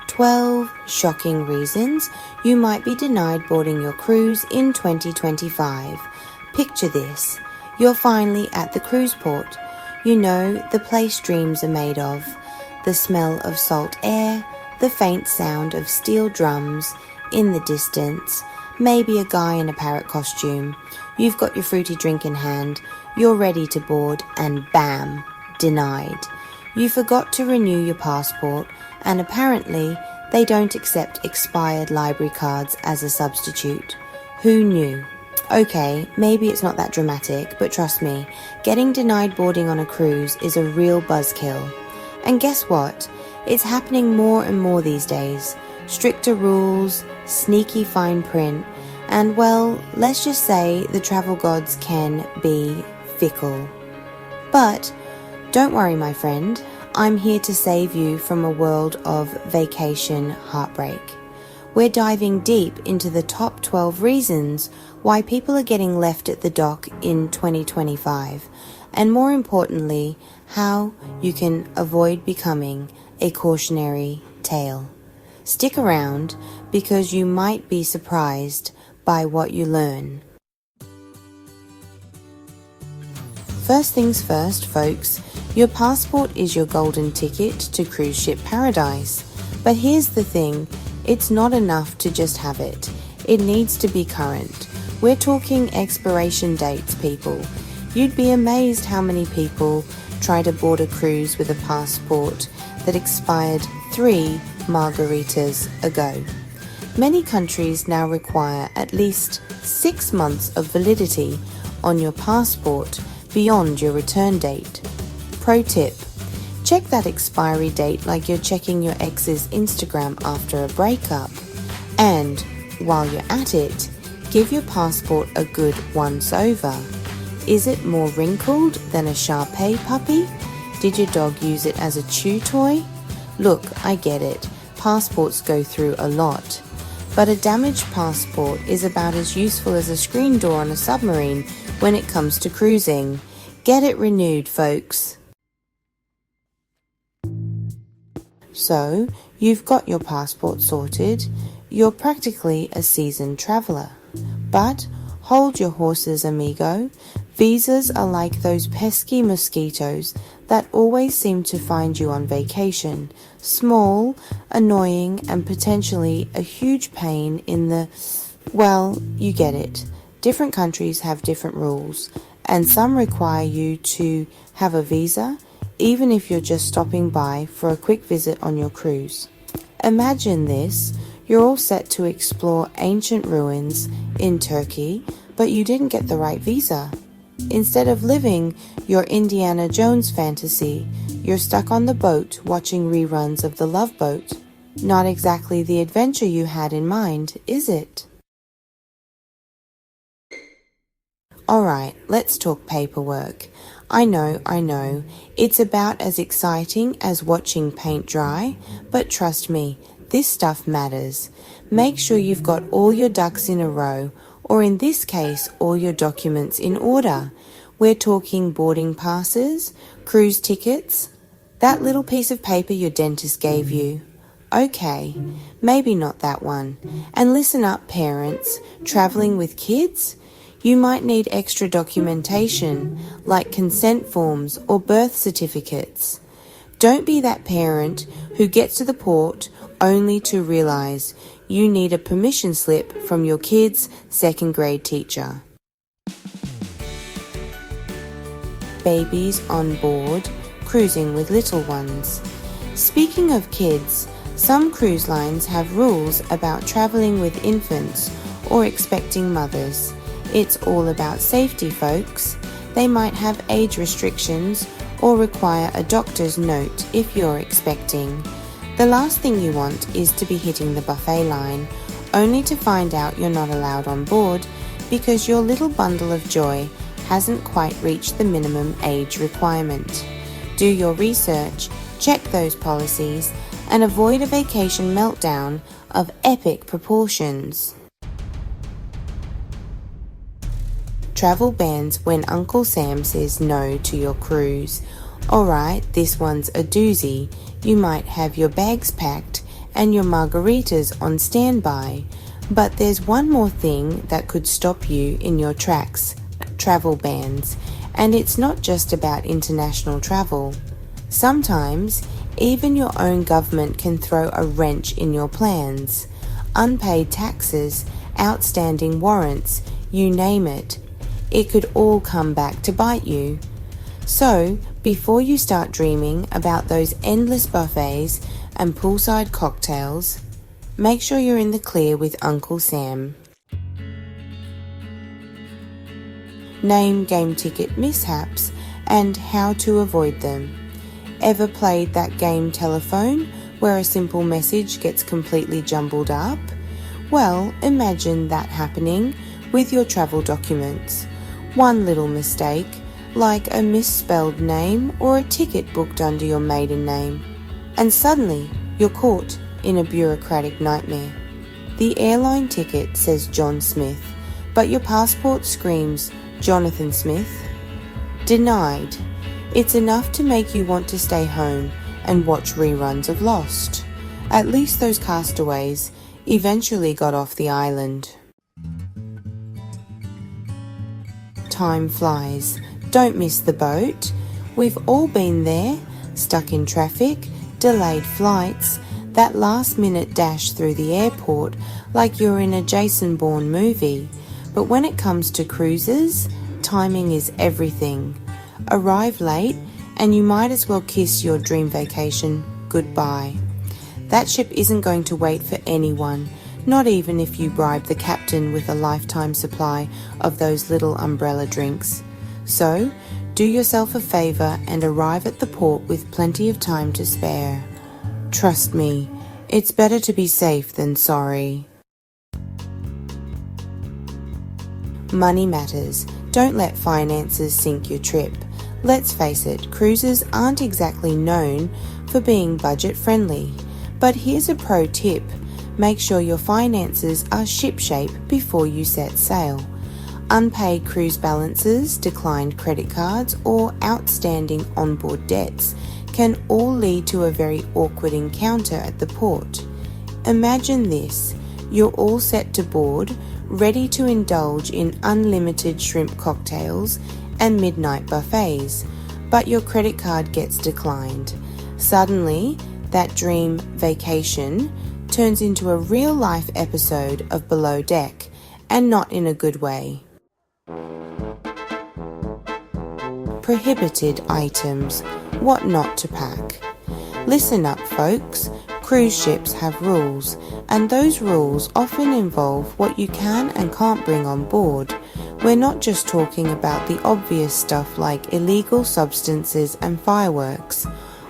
12 shocking reasons you might be denied boarding your cruise in 2025. Picture this. You're finally at the cruise port. You know, the place dreams are made of. The smell of salt air, the faint sound of steel drums in the distance, maybe a guy in a parrot costume. You've got your fruity drink in hand, you're ready to board, and bam, denied. You forgot to renew your passport, and apparently they don't accept expired library cards as a substitute. Who knew? Okay, maybe it's not that dramatic, but trust me, getting denied boarding on a cruise is a real buzzkill. And guess what? It's happening more and more these days. Stricter rules, sneaky fine print, and well, let's just say the travel gods can be fickle. But don't worry, my friend, I'm here to save you from a world of vacation heartbreak. We're diving deep into the top 12 reasons why people are getting left at the dock in 2025, and more importantly, how you can avoid becoming a cautionary tale. Stick around because you might be surprised by what you learn. First things first, folks, your passport is your golden ticket to cruise ship paradise. But here's the thing, it's not enough to just have it. It needs to be current. We're talking expiration dates, people. You'd be amazed how many people try to board a cruise with a passport that expired 3 margaritas ago. Many countries now require at least 6 months of validity on your passport beyond your return date. Pro tip, check that expiry date like you're checking your ex's Instagram after a breakup. And while you're at it, give your passport a good once over. Is it more wrinkled than a 𝗟𝗿𝗃𝗃𝗶𝗴 puppy? Did your dog use it as a chew toy? Look, I get it. Passports go through a lot. But a damaged passport is about as useful as a screen door on a submarine when it comes to cruising. Get it renewed, folks. So, you've got your passport sorted. You're practically a seasoned traveler. But hold your horses, amigo. Visas are like those pesky mosquitoes that always seem to find you on vacation. Small, annoying, and potentially a huge pain in the... Well, you get it. Different countries have different rules, and some require you to have a visa, even if you're just stopping by for a quick visit on your cruise. Imagine this. You're all set to explore ancient ruins in Turkey, but you didn't get the right visa. Instead of living your Indiana Jones fantasy, you're stuck on the boat watching reruns of The Love Boat. Not exactly the adventure you had in mind, is it? Alright, let's talk paperwork. I know, it's about as exciting as watching paint dry, but trust me, this stuff matters. Make sure you've got all your ducks in a row, or in this case, all your documents in order. We're talking boarding passes, cruise tickets, that little piece of paper your dentist gave you. Okay, maybe not that one. And listen up, parents, traveling with kids? You might need extra documentation, like consent forms or birth certificates. Don't be that parent who gets to the port only to realize you need a permission slip from your kid's 2nd grade teacher. Babies on board, cruising with little ones. Speaking of kids, some cruise lines have rules about traveling with infants or expecting mothers. It's all about safety, folks. They might have age restrictions or require a doctor's note if you're expecting. The last thing you want is to be hitting the buffet line, only to find out you're not allowed on board because your little bundle of joy hasn't quite reached the minimum age requirement. Do your research, check those policies, and avoid a vacation meltdown of epic proportions. Travel bans when Uncle Sam says no to your cruise. Alright, this one's a doozy. You might have your bags packed and your margaritas on standby. But there's one more thing that could stop you in your tracks: travel bans. And it's not just about international travel. Sometimes, even your own government can throw a wrench in your plans. Unpaid taxes, outstanding warrants, you name it. It could all come back to bite you. So, before you start dreaming about those endless buffets and poolside cocktails, make sure you're in the clear with Uncle Sam. Name game ticket mishaps and how to avoid them. Ever played that game telephone where a simple message gets completely jumbled up? Well, imagine that happening with your travel documents. One little mistake, like a misspelled name or a ticket booked under your maiden name, and suddenly you're caught in a bureaucratic nightmare. The airline ticket says John Smith, but your passport screams Jonathan Smith. Denied. It's enough to make you want to stay home and watch reruns of Lost. At least those castaways eventually got off the island. Time flies. Don't miss the boat. We've all been there, stuck in traffic, delayed flights, that last-minute dash through the airport like you're in a Jason Bourne movie. But when it comes to cruises, timing is everything. Arrive late and you might as well kiss your dream vacation goodbye. That ship isn't going to wait for anyone, not even if you bribe the captain with a lifetime supply of those little umbrella drinks. So, do yourself a favour and arrive at the port with plenty of time to spare. Trust me, it's better to be safe than sorry. Money matters. Don't let finances sink your trip. Let's face it, cruises aren't exactly known for being budget-friendly. But here's a pro tip. Make sure your finances are shipshape before you set sail. Unpaid cruise balances, declined credit cards, or outstanding onboard debts can all lead to a very awkward encounter at the port. Imagine this. You're all set to board, ready to indulge in unlimited shrimp cocktails and midnight buffets, but your credit card gets declined. Suddenly, that dream vacation turns into a real-life episode of Below Deck, and not in a good way. Prohibited items. What not to pack. Listen up, folks. Cruise ships have rules, and those rules often involve what you can and can't bring on board. We're not just talking about the obvious stuff like illegal substances and fireworks.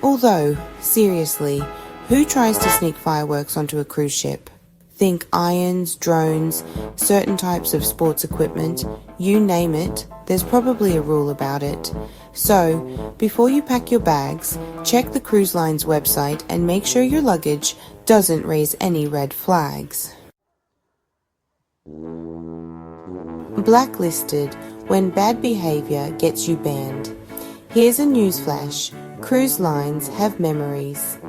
Although, seriously, who tries to sneak fireworks onto a cruise ship? Think irons, drones, certain types of sports equipment, you name it, there's probably a rule about it. So, before you pack your bags, check the cruise line's website and make sure your luggage doesn't raise any red flags. Blacklisted, when bad behavior gets you banned. Here's a newsflash. Cruise lines have memories.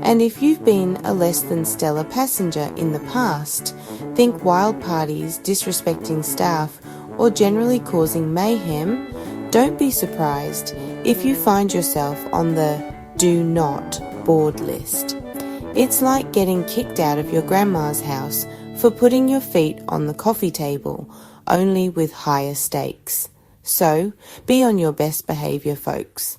And if you've been a less than stellar passenger in the past, think wild parties, disrespecting staff, or generally causing mayhem, don't be surprised if you find yourself on the do not board list. It's like getting kicked out of your grandma's house for putting your feet on the coffee table, only with higher stakes. So, be on your best behaviour, folks.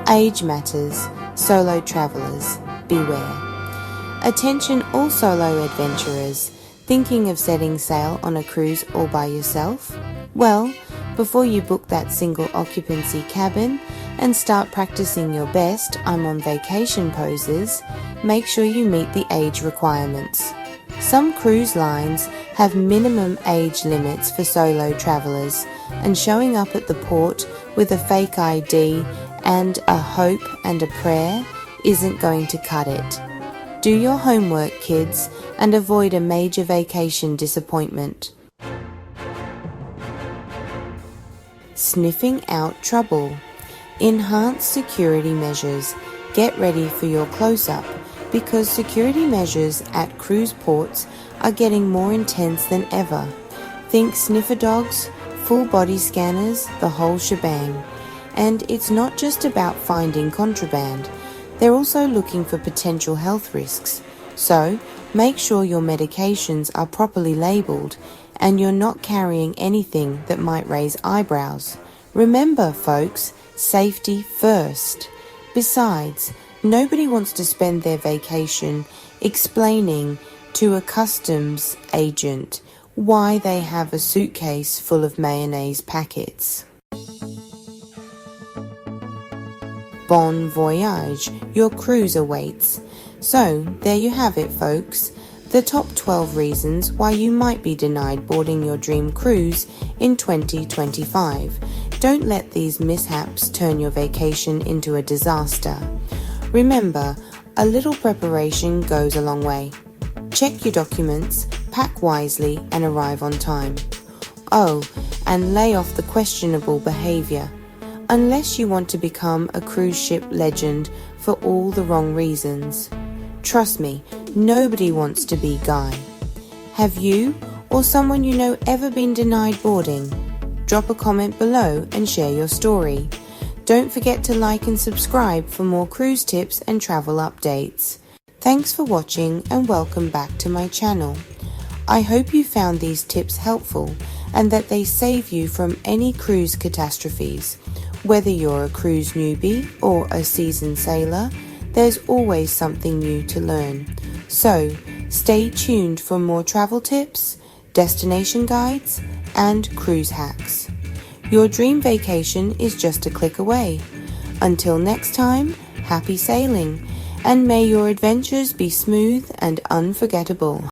Age matters. Solo travellers, beware. Attention all solo adventurers. Thinking of setting sail on a cruise all by yourself? Well, before you book that single occupancy cabin and start practicing your best I'm on vacation poses, make sure you meet the age requirements. Some cruise lines have minimum age limits for solo travellers, and showing up at the port with a fake ID and a hope and a prayer isn't going to cut it. Do your homework, kids, and avoid a major vacation disappointment. Sniffing out trouble. Enhanced security measures. Get ready for your close-up because security measures at cruise ports are getting more intense than ever. Think sniffer dogs, full body scanners, the whole shebang. And it's not just about finding contraband. They're also looking for potential health risks. So, make sure your medications are properly labeled and you're not carrying anything that might raise eyebrows. Remember, folks, safety first. Besides, nobody wants to spend their vacation explaining to a customs agent why they have a suitcase full of mayonnaise packets. Bon voyage, your cruise awaits. So, there you have it, folks. The top 12 reasons why you might be denied boarding your dream cruise in 2025. Don't let these mishaps turn your vacation into a disaster. Remember, a little preparation goes a long way. Check your documents, pack wisely, and arrive on time. Oh, and lay off the questionable behavior. Unless you want to become a cruise ship legend for all the wrong reasons. Trust me, nobody wants to be Guy. Have you or someone you know ever been denied boarding? Drop a comment below and share your story. Don't forget to like and subscribe for more cruise tips and travel updates. Thanks for watching and welcome back to my channel. I hope you found these tips helpful and that they save you from any cruise catastrophes. Whether you're a cruise newbie or a seasoned sailor, there's always something new to learn. So, stay tuned for more travel tips, destination guides, and cruise hacks. Your dream vacation is just a click away. Until next time, happy sailing, and may your adventures be smooth and unforgettable.